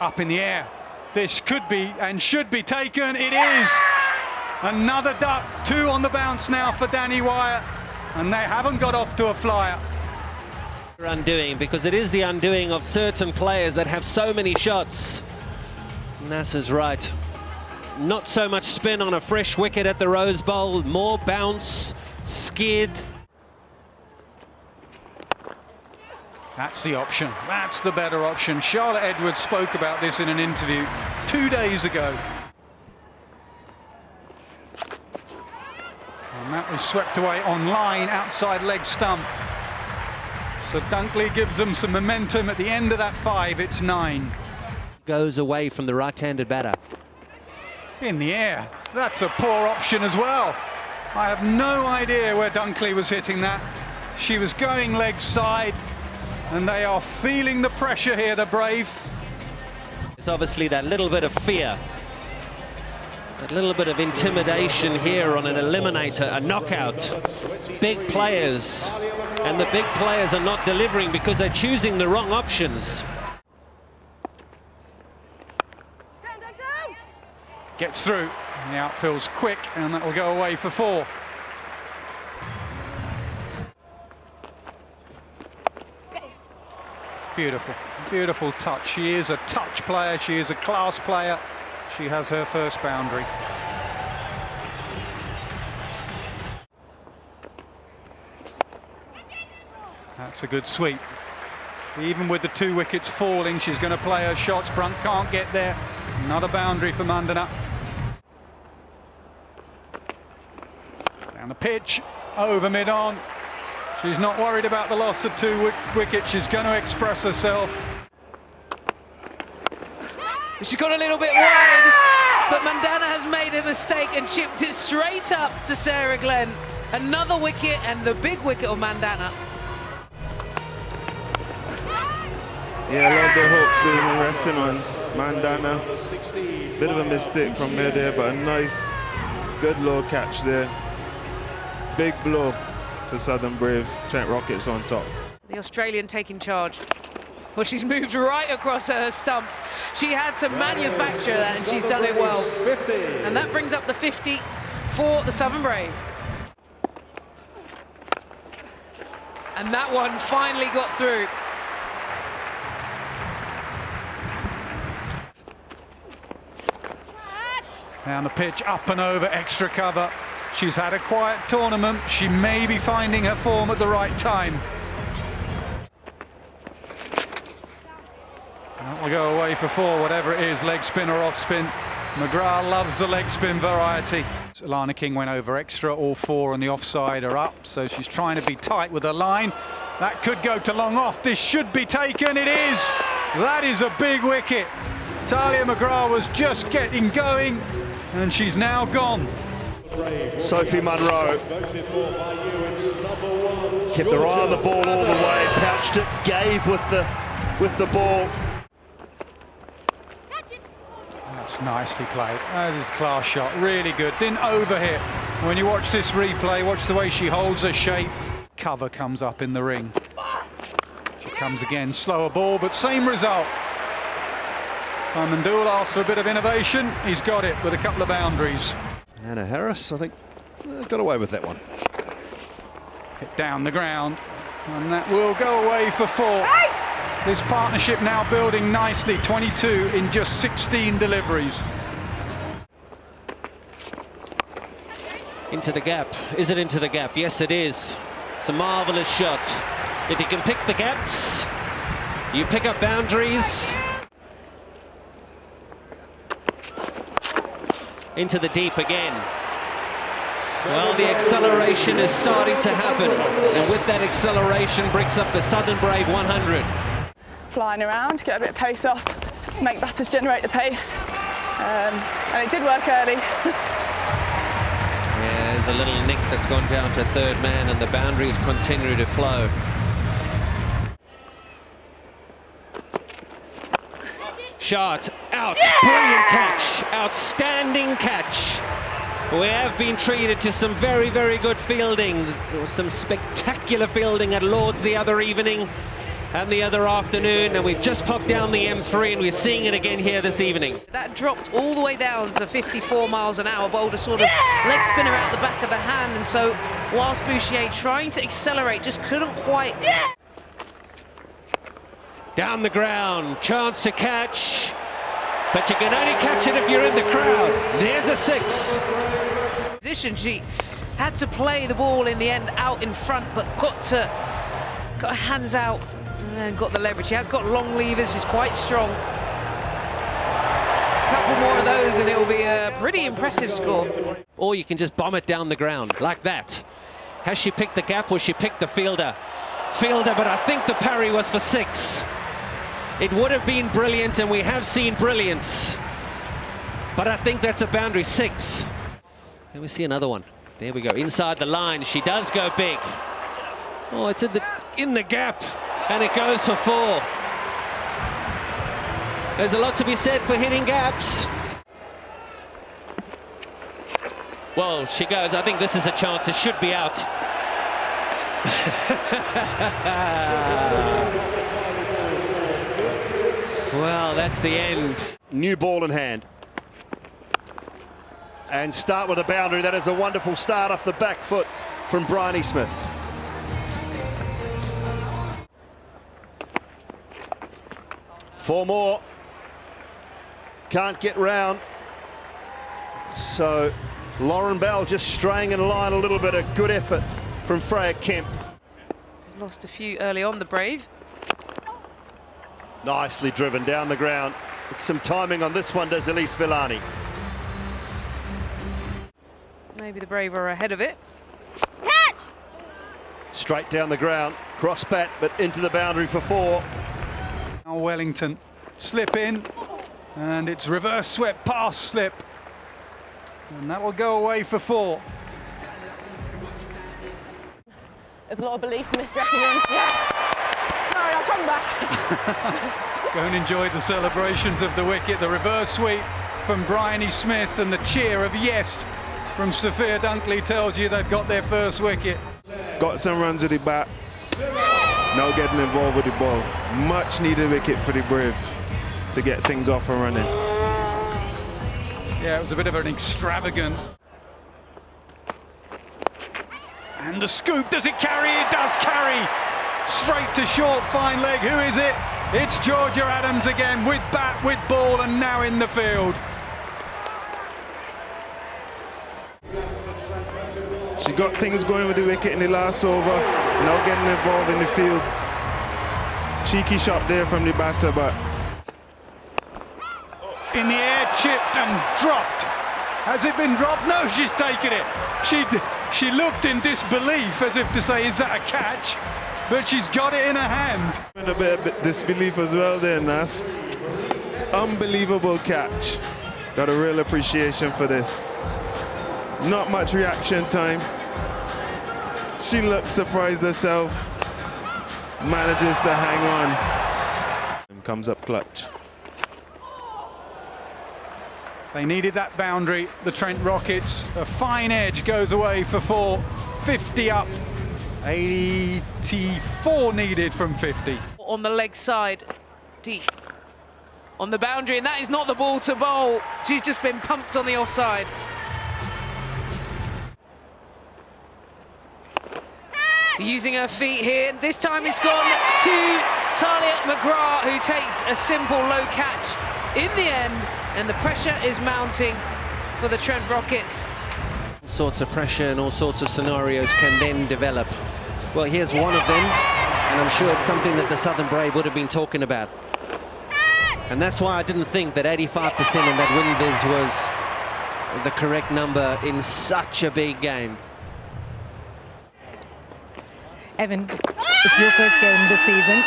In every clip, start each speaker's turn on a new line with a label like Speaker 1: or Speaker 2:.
Speaker 1: Up in the air. This could be and should be taken. It is. Another duck. 2 on the bounce now for Danny Wyatt. And they haven't got off to a flyer.
Speaker 2: Undoing, because it is the undoing of certain players that have so many shots. Nasser's right. Not so much spin on a fresh wicket at the Rose Bowl. More bounce, skid.
Speaker 1: That's the option. That's the better option. Charlotte Edwards spoke about this in an interview 2 days ago. And that was swept away on line, outside leg stump. So Dunkley gives them some momentum at the end of that 5. It's 9.
Speaker 2: Goes away from the right-handed batter.
Speaker 1: In the air. That's a poor option as well. I have no idea where Dunkley was hitting that. She was going leg side. And they are feeling the pressure here, the Brave.
Speaker 2: It's obviously that little bit of fear, that little bit of intimidation here on an eliminator, a knockout. Big players, and the big players are not delivering because they're choosing the wrong options.
Speaker 1: Gets through, and the outfield's quick, and that will go away for 4. Beautiful, beautiful touch. She is a touch player, she is a class player. She has her first boundary. That's a good sweep. Even with the 2 wickets falling, she's going to play her shots. Brunt can't get there. Not a boundary for Mandana. Down the pitch, over mid-on. She's not worried about the loss of 2 wickets. She's going to express herself.
Speaker 3: She's got a little bit wide, but Mandana has made a mistake and chipped it straight up to Sarah Glenn. Another wicket, and the big wicket of Mandana.
Speaker 4: Yeah, a lot of the hooks being resting on Mandana. Bit of a mistake from her there, but a nice, good low catch there. Big blow for Southern Brave. Trent Rockets on top.
Speaker 3: The Australian taking charge. Well, she's moved right across her stumps. She had to manufacture that, and she's done it well. And that brings up the 50 for the Southern Brave. And that one finally got through.
Speaker 1: Down the pitch, up and over, extra cover. She's had a quiet tournament. She may be finding her form at the right time. That will go away for 4, whatever it is, leg spin or off spin. McGrath loves the leg spin variety. Alana King went over extra, all 4 on the offside are up, so she's trying to be tight with her line. That could go to long off, this should be taken, it is! That is a big wicket. Talia McGrath was just getting going, and she's now gone.
Speaker 4: Sophie Munro kept her eye on the ball all the way, pouched it, gave with the ball.
Speaker 1: That's nicely played. That is a class shot, really good. Didn't overhit. When you watch this replay, watch the way she holds her shape. Cover comes up in the ring. She comes again, slower ball, but same result. Simon Dool asked for a bit of innovation. He's got it with a couple of boundaries.
Speaker 5: Anna Harris, I think, got away with that one.
Speaker 1: Hit down the ground, and that will go away for 4. This partnership now building nicely, 22 in just 16 deliveries.
Speaker 2: Into the gap. Is it into the gap? Yes, it is. It's a marvellous shot. If you can pick the gaps, you pick up boundaries. Into the deep again. Well, the acceleration is starting to happen, and with that acceleration brings up the Southern Brave 100.
Speaker 6: Flying around, get a bit of pace off, make batters generate the pace, and it did work early.
Speaker 2: Yeah, there's a little nick that's gone down to 3rd man, and the boundaries continue to flow. Shot, out, brilliant catch, outstanding catch. We have been treated to some very, very good fielding. There was some spectacular fielding at Lord's the other evening. and the other afternoon, and we've just popped down the M3 and we're seeing it again here this evening.
Speaker 3: That dropped all the way down to 54 miles an hour, bowled a sort of leg spinner out the back of the hand, and so whilst Bouchier trying to accelerate, just couldn't quite.
Speaker 2: Down the ground, chance to catch, but you can only catch it if you're in the crowd. There's a 6.
Speaker 3: Position, she had to play the ball in the end out in front, but got her hands out and then got the leverage. She has got long levers, she's quite strong. A couple more of those and it will be a pretty impressive score.
Speaker 2: Or you can just bomb it down the ground like that. Has she picked the gap or she picked the fielder? Fielder, but I think the parry was for 6. It would have been brilliant, and we have seen brilliance, but I think that's a boundary. 6. Let me see another one. There we go, inside the line. She does go big. Oh, it's in the gap, and it goes for 4. There's a lot to be said for hitting gaps. Well, she goes. I think this is a chance. It should be out. Well, that's the end.
Speaker 5: New ball in hand. And start with a boundary. That is a wonderful start off the back foot from Bryony Smith. Four more. Can't get round. So Lauren Bell just straying in line a little bit. A good effort from Freya Kemp.
Speaker 3: Lost a few early on, the Brave.
Speaker 5: Nicely driven down the ground. It's some timing on this one, does Elise Villani.
Speaker 3: Maybe the Brave are ahead of it.
Speaker 5: Straight down the ground, cross bat, but into the boundary for 4.
Speaker 1: Now Wellington slip in, and it's reverse swept past slip, and that will go away for 4.
Speaker 6: There's a lot of belief in this dressing room. Yes! Sorry, I'll come back.
Speaker 1: Go and enjoy the celebrations of the wicket, the reverse sweep from Bryony Smith, and the cheer of yes from Sophia Dunkley tells you they've got their first wicket.
Speaker 4: Got some runs with the bat. Now getting involved with the ball. Much needed wicket for the Braves to get things off and running.
Speaker 1: Yeah, it was a bit of an extravagant. And the scoop, does it carry? It does carry. Straight to short, fine leg. Who is it? It's Georgia Adams again, with bat, with ball, and now in the field.
Speaker 4: She got things going with the wicket in the last over. Now getting involved in the field. Cheeky shot there from the batter, but
Speaker 1: In the air, chipped and dropped. Has it been dropped? No, she's taken it. She looked in disbelief as if to say, is that a catch? But she's got it in her hand.
Speaker 4: And a bit of disbelief as well there, Nas. Unbelievable catch. Got a real appreciation for this. Not much reaction time. She looks surprised herself. Manages to hang on. And comes up clutch.
Speaker 1: They needed that boundary, the Trent Rockets. A fine edge goes away for 4. 50 up. 84 needed from 50.
Speaker 3: On the leg side, deep. On the boundary, and that is not the ball to bowl. She's just been pumped on the offside. Using her feet here. This time it's gone to Talia McGrath, who takes a simple low catch in the end, and the pressure is mounting for the Trent Rockets.
Speaker 2: All sorts of pressure and all sorts of scenarios can then develop. Well, here's one of them, and I'm sure it's something that the Southern Brave would have been talking about. And that's why I didn't think that 85% on that win-viz was the correct number in such a big game.
Speaker 7: Evan, it's your first game this season.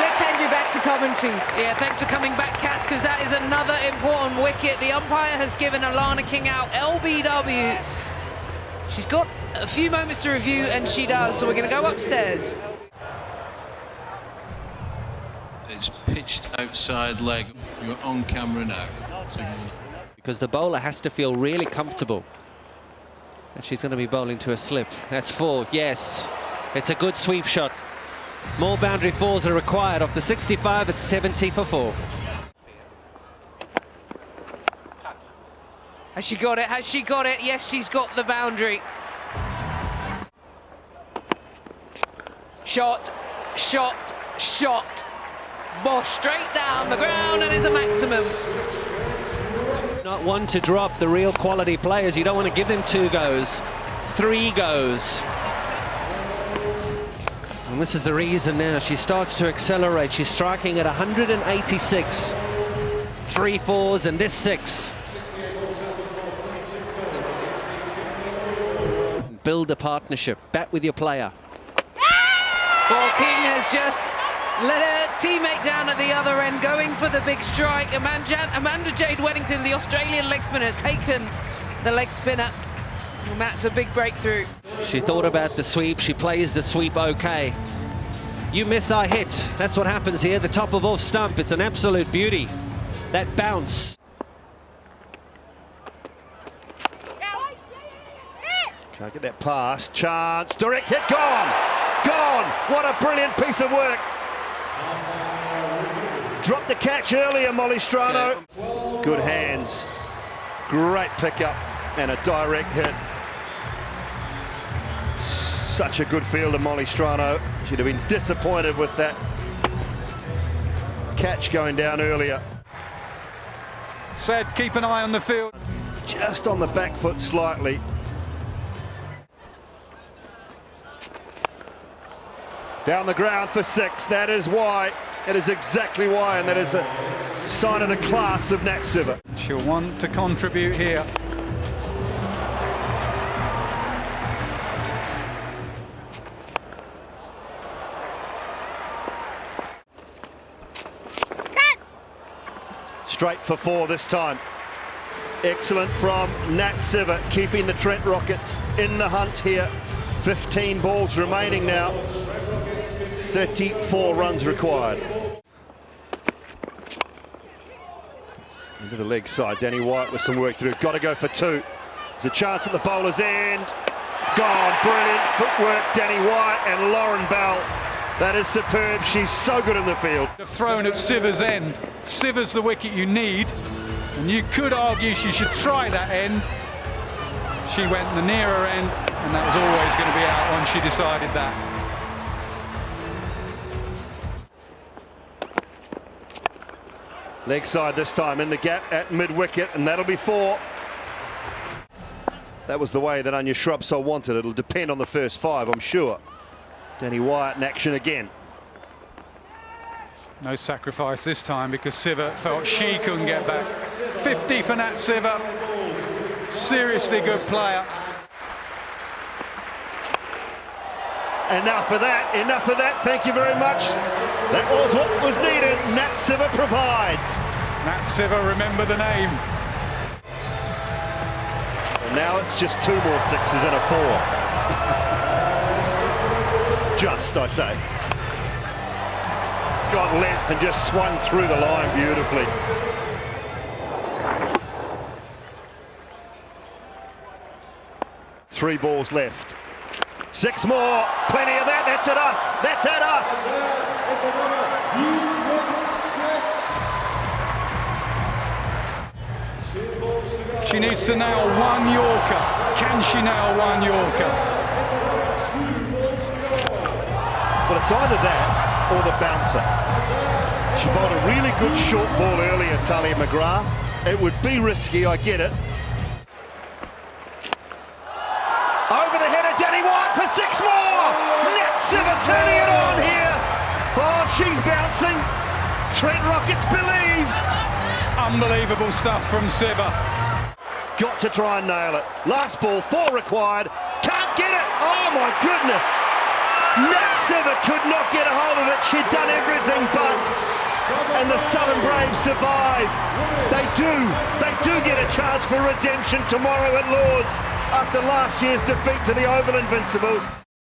Speaker 7: Let's hand you back to commentary.
Speaker 3: Yeah, thanks for coming back, Cass, because that is another important wicket. The umpire has given Alana King out, LBW. She's got a few moments to review, and she does, so we're going to go upstairs.
Speaker 8: It's pitched outside leg. You're on camera now.
Speaker 2: Because the bowler has to feel really comfortable. And she's going to be bowling to a slip. That's 4, yes. It's a good sweep shot. More boundary fours are required. Off the 65, it's 70 for 4.
Speaker 3: Has she got it? Has she got it? Yes, she's got the boundary. Shot, shot, shot. Bosch straight down the ground, and is a maximum.
Speaker 2: Not one to drop the real quality players. You don't want to give them 2 goes, 3 goes. And this is the reason now. She starts to accelerate. She's striking at 186. 3 fours and this 6. Build a partnership. Bat with your player.
Speaker 3: Well, King has just let her teammate down at the other end, going for the big strike. Amanda Jade Weddington, the Australian leg spinner, has taken the leg spinner. And that's a big breakthrough.
Speaker 2: She thought about the sweep. She plays the sweep okay. You miss, I hit. That's what happens here. The top of off stump. It's an absolute beauty. That bounce.
Speaker 5: Can't get that pass. Chance. Direct hit. Gone. Gone. What a brilliant piece of work. Dropped the catch earlier, Molly Strano. Good hands. Great pickup and a direct hit. Such a good fielder, Molly Strano. She'd have been disappointed with that catch going down earlier.
Speaker 1: Said keep an eye on the field.
Speaker 5: Just on the back foot slightly. Down the ground for 6. That is why. It is exactly why, and that is a sign of the class of Nat Siver.
Speaker 1: She'll want to contribute here.
Speaker 5: Straight for 4 this time. Excellent from Nat Siver, keeping the Trent Rockets in the hunt here. 15 balls remaining now. 34 runs required. Into the leg side, Danny White with some work to do. Got to go for 2. There's a chance at the bowler's end. Gone, brilliant footwork, Danny White and Lauren Bell. That is superb. She's so good in the field.
Speaker 1: Thrown at Siver's end. Siver's the wicket you need, and you could argue she should try that end. She went the nearer end, and that was always going to be out when she decided that.
Speaker 5: Leg side this time, in the gap at mid-wicket, and that'll be 4. That was the way that Anya Shrubsole wanted. It'll depend on the first 5, I'm sure. Danny Wyatt in action again.
Speaker 1: No sacrifice this time because Siver felt she couldn't get back. 50 for Nat Siver. Seriously good player.
Speaker 5: Enough of that, enough of that. Thank you very much. That was what was needed. Nat Siver provides.
Speaker 1: Nat Siver, remember the name.
Speaker 5: And now it's just 2 more 6s and a 4. Just, I say. Got length and just swung through the line beautifully. Three balls left. 6 more. Plenty of that. That's at us. That's at us.
Speaker 1: She needs to nail 1 Yorker. Can she nail 1 Yorker?
Speaker 5: Well, it's either that or the bouncer. She bowled a really good short ball earlier, Talia McGrath. It would be risky, I get it. Over the head of Danny White for 6 more! Nat Siver turning it on here! Oh, she's bouncing. Trent Rockets believe.
Speaker 1: Unbelievable stuff from Siver.
Speaker 5: Got to try and nail it. Last ball, 4 required. Can't get it! Oh my goodness! Nat Siver could not get a hold of it. She'd done everything but. And the Southern Braves survive. They do get a chance for redemption tomorrow at Lord's after last year's defeat to the Oval Invincibles.